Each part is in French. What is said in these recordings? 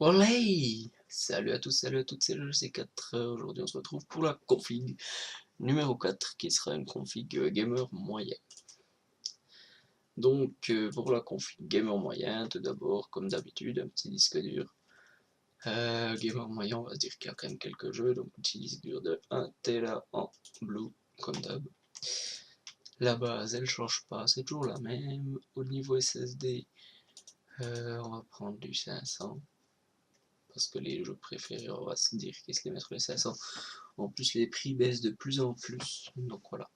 Olé! Salut à tous, salut à toutes, c'est le GC4. Aujourd'hui on se retrouve pour la config numéro 4 qui sera une config gamer moyen. Donc pour la config gamer moyen, tout d'abord comme d'habitude un petit disque dur. Gamer moyen, on va se dire qu'il y a quand même quelques jeux, donc petit disque dur de 1 Tera en blue comme d'hab. La base elle change pas, c'est toujours la même. Au niveau SSD, on va prendre du 500. Parce que les jeux préférés, on va se dire qu'ils se les mettent sur les 500. En plus, les prix baissent de plus en plus. Donc voilà.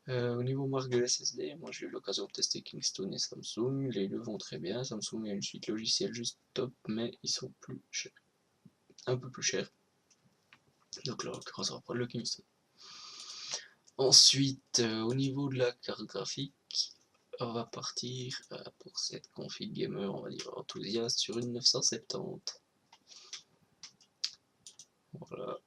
Au niveau marque de SSD, moi j'ai eu l'occasion de tester Kingston et Samsung. Les deux vont très bien. Samsung a une suite logicielle juste top, mais ils sont plus chers. Un peu plus chers. Donc là, en l'occurrence, on va prendre le Kingston. Ensuite, au niveau de la carte graphique, on va partir pour cette config gamer, on va dire enthousiaste, sur une 970. Voilà,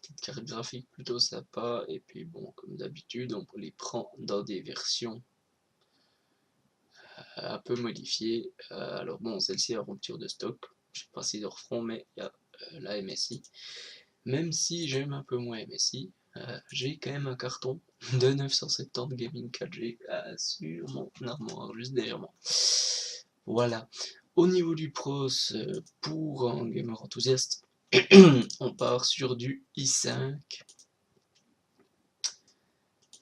petite carte graphique plutôt sympa, et puis bon, comme d'habitude, on les prend dans des versions un peu modifiées. Alors bon, celle-ci est en rupture de stock, je sais pas s'ils le referont, mais il y a la MSI. Même si j'aime un peu moins MSI, j'ai quand même un carton de 970 Gaming 4G sur mon armoire, juste derrière moi. Voilà. Au niveau du pros, pour un gamer enthousiaste, on part sur du i5.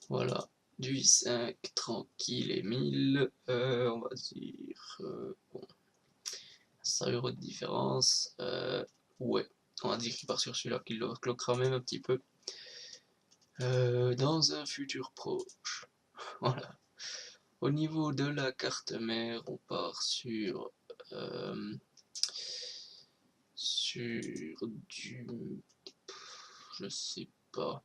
Voilà, du i5 tranquille et 1000, on va dire, bon, 100 € de différence, ouais, on va dire qu'il part sur celui-là, qu'il le cloquera même un petit peu, dans un futur proche, voilà. Au niveau de la carte mère, on part euh, sur du, je sais pas,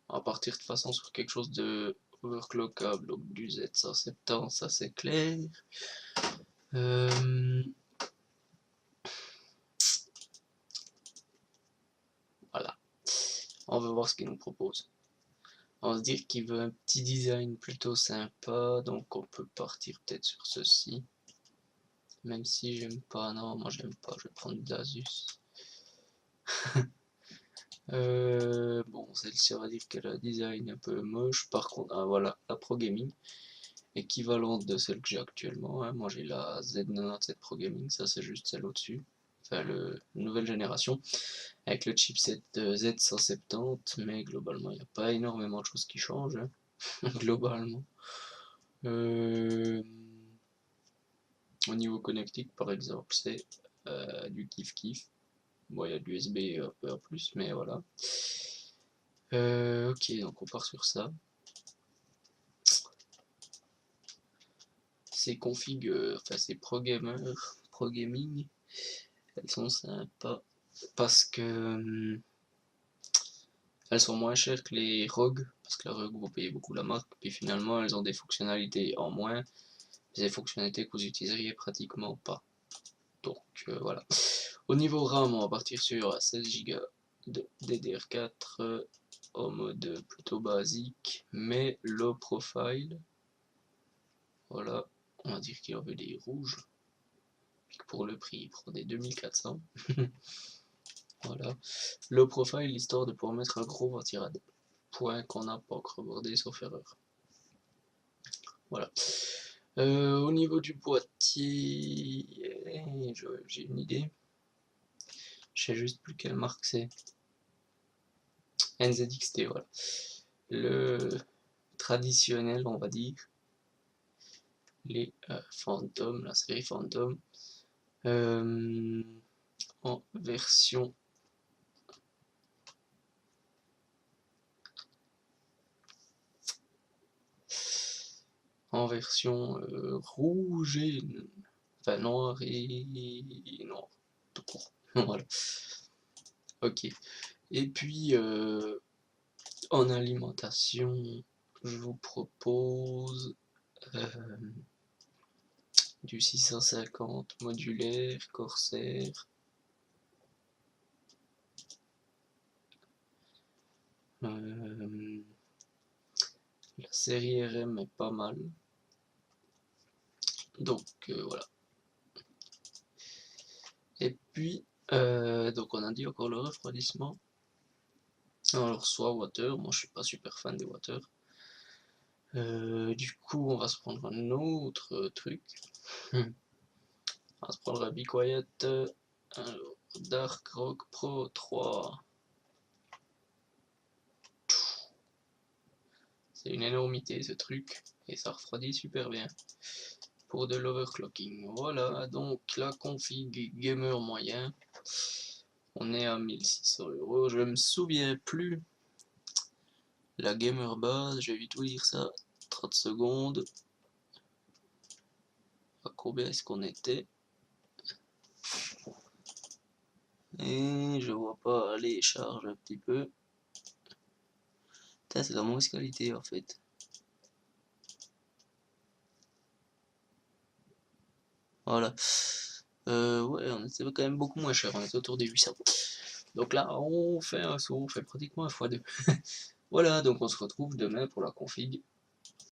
on va partir de toute façon sur quelque chose de overclockable, donc du Z170, ça c'est clair. Euh, voilà, on va voir ce qu'il nous propose. On va se dire qu'il veut un petit design plutôt sympa, donc on peut partir peut-être sur ceci. Même si j'aime pas, non, moi j'aime pas, je vais prendre d'Asus. Bon, celle-ci, on va dire qu'elle a un design un peu moche. Par contre, ah, voilà, la Pro Gaming, équivalente de celle que j'ai actuellement, hein. Moi j'ai la Z97 Pro Gaming, ça c'est juste celle au-dessus. Enfin, la nouvelle génération, avec le chipset Z170, mais globalement, il n'y a pas énormément de choses qui changent, hein, globalement. Euh, Au niveau connectique, par exemple, c'est du kiff-kiff. Bon, il y a de l'USB un peu en plus, mais voilà. Ok, donc on part sur ça. Ces configs, enfin ces pro gamers, pro gaming, elles sont sympas parce que elles sont moins chères que les ROG, parce que la ROG vous payez beaucoup la marque, puis finalement elles ont des fonctionnalités en moins, des fonctionnalités que vous utiliseriez pratiquement pas. Donc voilà. Au niveau RAM, on va partir sur 16 Go de DDR4 en mode plutôt basique, mais low profile. Voilà, on va dire qu'il en veut des rouges. Puis que pour le prix, il prend des 2400. Voilà. Low profile, histoire de pouvoir mettre un gros ventirad. Point qu'on n'a pas encore abordé sauf erreur. Voilà. Au niveau du boîtier, j'ai une idée. Je sais juste plus quelle marque c'est. NZXT, voilà. Le traditionnel, on va dire. Les Phantom, la série Phantom. Euh, en version rouge et enfin noir et noir tout court. Voilà. Ok. Et puis en alimentation, je vous propose du 650 modulaire Corsair. La série RM est pas mal. Donc voilà. Et puis, donc on a dit encore le refroidissement. Alors soit water, moi je suis pas super fan des water. Du coup on va se prendre un autre truc. On va se prendre un Be Quiet. Alors, Dark Rock Pro 3. C'est une énormité ce truc. Et ça refroidit super bien. Pour de l'overclocking. Voilà, donc la config gamer moyen. On est à 1600 €. Je me souviens plus. La gamer base, je vais vite vous dire ça. 30 secondes. À combien est-ce qu'on était? Et je vois pas. Allez, charge un petit peu. Putain, c'est de la mauvaise qualité en fait. Voilà. Ouais, on était quand même beaucoup moins cher. On était autour des 800. Donc là, on fait un saut, on fait pratiquement un x2. Voilà, donc on se retrouve demain pour la config.